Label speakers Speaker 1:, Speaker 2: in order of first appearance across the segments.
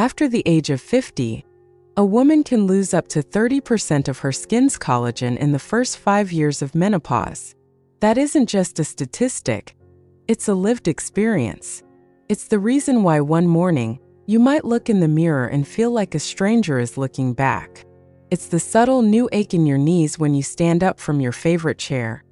Speaker 1: After the age of 50, a woman can lose up to 30% of her skin's collagen in the first 5 years of menopause. That isn't just a statistic, it's a lived experience. It's the reason why one morning, you might look in the mirror and feel like a stranger is looking back. It's the subtle new ache in your knees when you stand up from your favorite chair,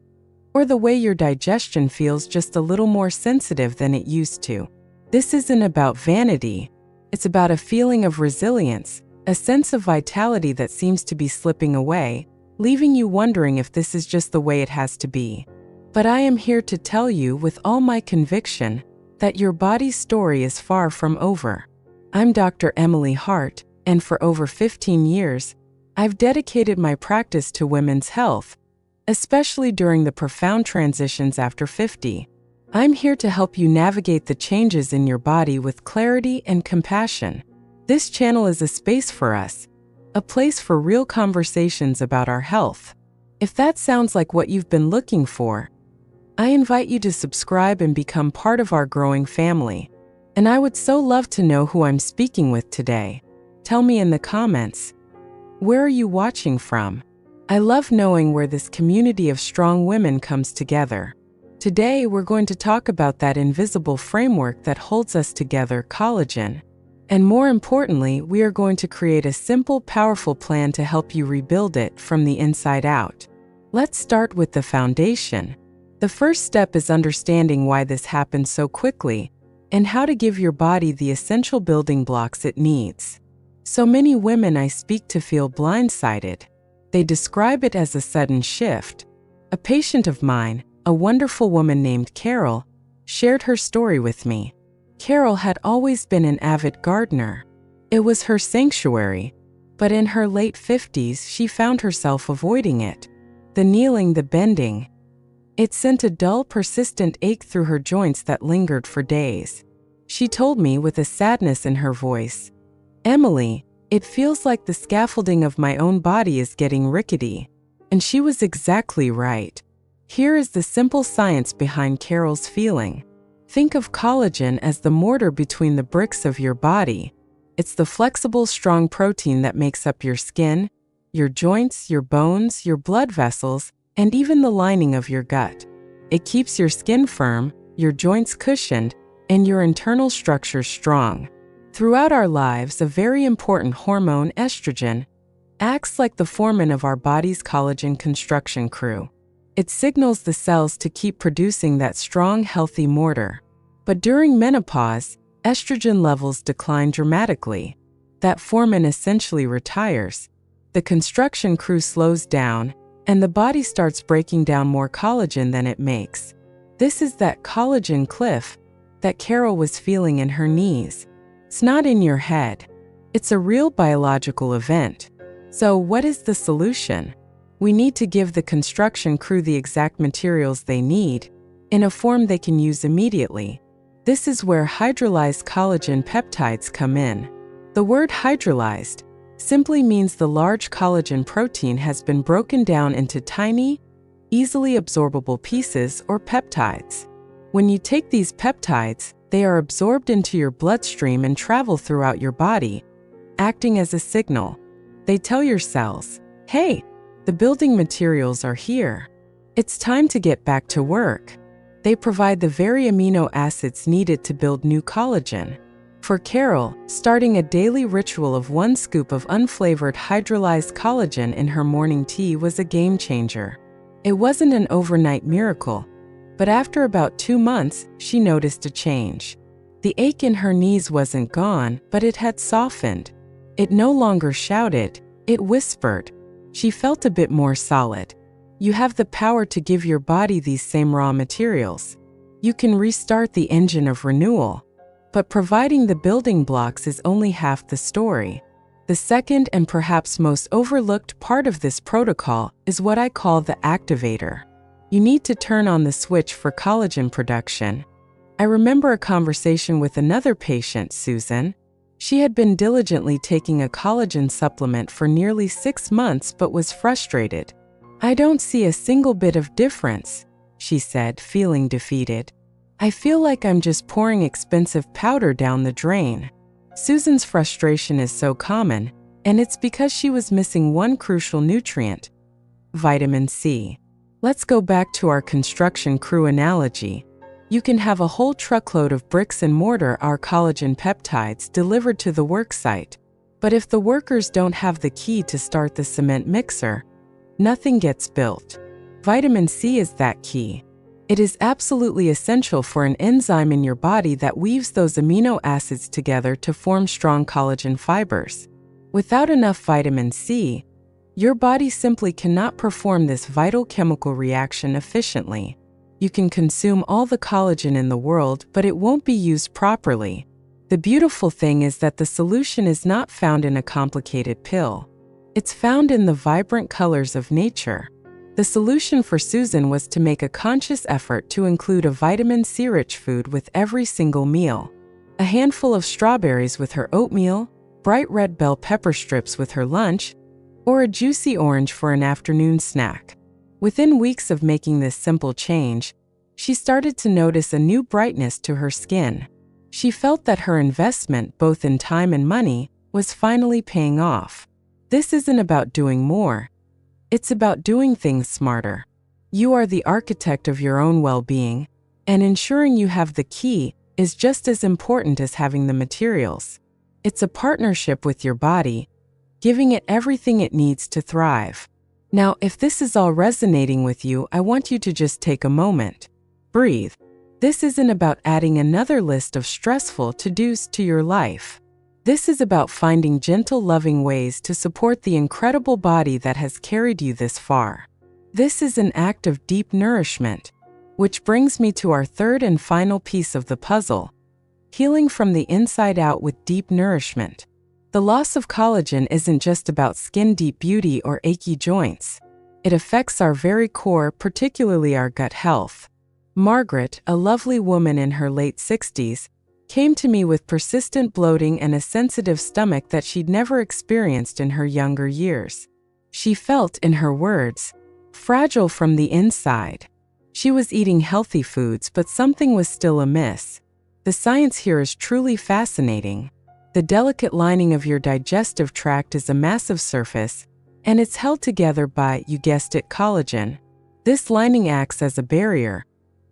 Speaker 1: or the way your digestion feels just a little more sensitive than it used to. This isn't about vanity, it's about a feeling of resilience, a sense of vitality that seems to be slipping away, leaving you wondering if this is just the way it has to be. But I am here to tell you with all my conviction that your body's story is far from over. I'm Dr. Emily Hart, and for over 15 years, I've dedicated my practice to women's health, especially during the profound transitions after 50. I'm here to help you navigate the changes in your body with clarity and compassion. This channel is a space for us, a place for real conversations about our health. If that sounds like what you've been looking for, I invite you to subscribe and become part of our growing family. And I would so love to know who I'm speaking with today. Tell me in the comments. Where are you watching from? I love knowing where this community of strong women comes together. Today, we're going to talk about that invisible framework that holds us together, collagen. And more importantly, we are going to create a simple, powerful plan to help you rebuild it from the inside out. Let's start with the foundation. The first step is understanding why this happens so quickly and how to give your body the essential building blocks it needs. So many women I speak to feel blindsided. They describe it as a sudden shift. A patient of mine, a wonderful woman named Carol, shared her story with me. Carol had always been an avid gardener. It was her sanctuary, but in her late 50s, she found herself avoiding it. The kneeling, the bending. It sent a dull, persistent ache through her joints that lingered for days. She told me with a sadness in her voice, "Emily, it feels like the scaffolding of my own body is getting rickety." And she was exactly right. Here is the simple science behind Carol's feeling. Think of collagen as the mortar between the bricks of your body. It's the flexible, strong protein that makes up your skin, your joints, your bones, your blood vessels, and even the lining of your gut. It keeps your skin firm, your joints cushioned, and your internal structures strong. Throughout our lives, a very important hormone, estrogen, acts like the foreman of our body's collagen construction crew. It signals the cells to keep producing that strong, healthy mortar. But during menopause, estrogen levels decline dramatically. That foreman essentially retires. The construction crew slows down, and the body starts breaking down more collagen than it makes. This is that collagen cliff that Carol was feeling in her knees. It's not in your head. It's a real biological event. So what is the solution? We need to give the construction crew the exact materials they need, in a form they can use immediately. This is where hydrolyzed collagen peptides come in. The word hydrolyzed simply means the large collagen protein has been broken down into tiny, easily absorbable pieces or peptides. When you take these peptides, they are absorbed into your bloodstream and travel throughout your body, acting as a signal. They tell your cells, "Hey, the building materials are here. It's time to get back to work." They provide the very amino acids needed to build new collagen. For Carol, starting a daily ritual of 1 scoop of unflavored hydrolyzed collagen in her morning tea was a game changer. It wasn't an overnight miracle, but after about 2 months, she noticed a change. The ache in her knees wasn't gone, but it had softened. It no longer shouted, it whispered. She felt a bit more solid. You have the power to give your body these same raw materials. You can restart the engine of renewal. But providing the building blocks is only half the story. The second and perhaps most overlooked part of this protocol is what I call the activator. You need to turn on the switch for collagen production. I remember a conversation with another patient, Susan. She had been diligently taking a collagen supplement for nearly 6 months but was frustrated. "I don't see a single bit of difference," she said, feeling defeated. "I feel like I'm just pouring expensive powder down the drain." Susan's frustration is so common, and it's because she was missing one crucial nutrient: vitamin C. Let's go back to our construction crew analogy. You can have a whole truckload of bricks and mortar, our collagen peptides, delivered to the worksite. But if the workers don't have the key to start the cement mixer, nothing gets built. Vitamin C is that key. It is absolutely essential for an enzyme in your body that weaves those amino acids together to form strong collagen fibers. Without enough vitamin C, your body simply cannot perform this vital chemical reaction efficiently. You can consume all the collagen in the world, but it won't be used properly. The beautiful thing is that the solution is not found in a complicated pill. It's found in the vibrant colors of nature. The solution for Susan was to make a conscious effort to include a vitamin C-rich food with every single meal. A handful of strawberries with her oatmeal, bright red bell pepper strips with her lunch, or a juicy orange for an afternoon snack. Within weeks of making this simple change, she started to notice a new brightness to her skin. She felt that her investment, both in time and money, was finally paying off. This isn't about doing more. It's about doing things smarter. You are the architect of your own well-being, and ensuring you have the key is just as important as having the materials. It's a partnership with your body, giving it everything it needs to thrive. Now, if this is all resonating with you, I want you to just take a moment. Breathe. This isn't about adding another list of stressful to-dos to your life. This is about finding gentle, loving ways to support the incredible body that has carried you this far. This is an act of deep nourishment, which brings me to our third and final piece of the puzzle: healing from the inside out with deep nourishment. The loss of collagen isn't just about skin-deep beauty or achy joints. It affects our very core, particularly our gut health. Margaret, a lovely woman in her late 60s, came to me with persistent bloating and a sensitive stomach that she'd never experienced in her younger years. She felt, in her words, fragile from the inside. She was eating healthy foods, but something was still amiss. The science here is truly fascinating. The delicate lining of your digestive tract is a massive surface, and it's held together by, you guessed it, collagen. This lining acts as a barrier,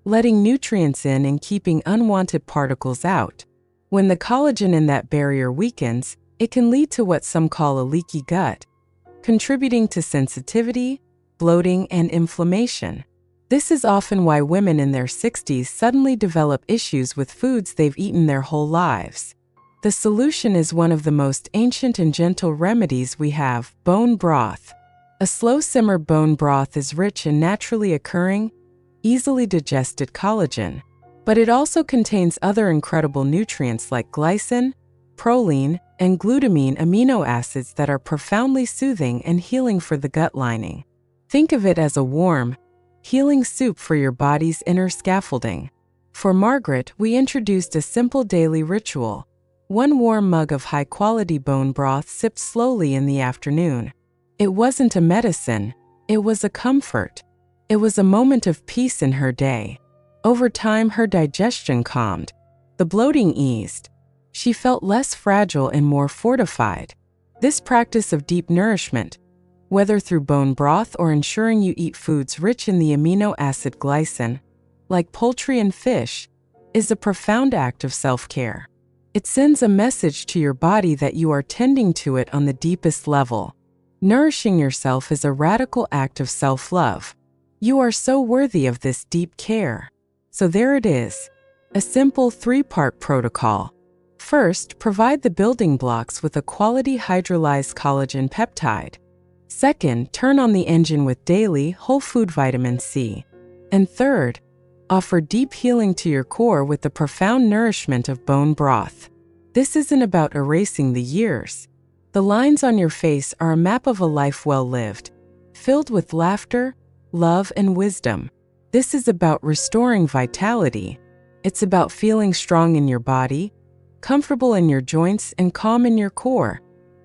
Speaker 1: letting nutrients in and keeping unwanted particles out. When the collagen in that barrier weakens, it can lead to what some call a leaky gut, contributing to sensitivity, bloating, and inflammation. This is often why women in their 60s suddenly develop issues with foods they've eaten their whole lives. The solution is one of the most ancient and gentle remedies we have: bone broth. A slow-simmer bone broth is rich in naturally occurring, easily digested collagen, but it also contains other incredible nutrients like glycine, proline, and glutamine amino acids that are profoundly soothing and healing for the gut lining. Think of it as a warm, healing soup for your body's inner scaffolding. For Margaret, we introduced a simple daily ritual: one warm mug of high-quality bone broth sipped slowly in the afternoon. It wasn't a medicine, it was a comfort. It was a moment of peace in her day. Over time, her digestion calmed. The bloating eased. She felt less fragile and more fortified. This practice of deep nourishment, whether through bone broth or ensuring you eat foods rich in the amino acid glycine, like poultry and fish, is a profound act of self-care. It sends a message to your body that you are tending to it on the deepest level. Nourishing yourself is a radical act of self-love. You are so worthy of this deep care. So there it is, a simple 3-part protocol. First, provide the building blocks with a quality hydrolyzed collagen peptide. Second, turn on the engine with daily whole food vitamin C. And third, offer deep healing to your core with the profound nourishment of bone broth. This isn't about erasing the years. The lines on your face are a map of a life well lived, filled with laughter, love, and wisdom. This is about restoring vitality. It's about feeling strong in your body, comfortable in your joints, and calm in your core,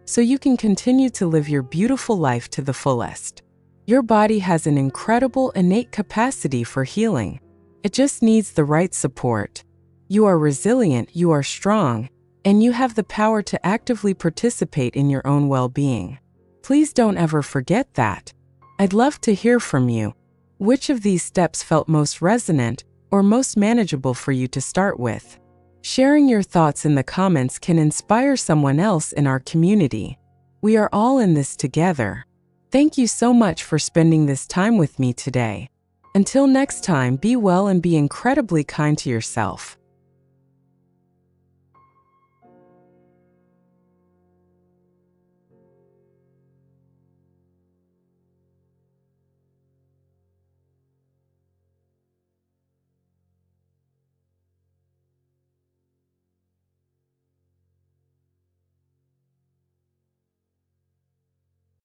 Speaker 1: so you can continue to live your beautiful life to the fullest. Your body has an incredible innate capacity for healing. It just needs the right support. You are resilient, you are strong, and you have the power to actively participate in your own well-being. Please don't ever forget that. I'd love to hear from you. Which of these steps felt most resonant or most manageable for you to start with? Sharing your thoughts in the comments can inspire someone else in our community. We are all in this together. Thank you so much for spending this time with me today. Until next time, be well and be incredibly kind to yourself.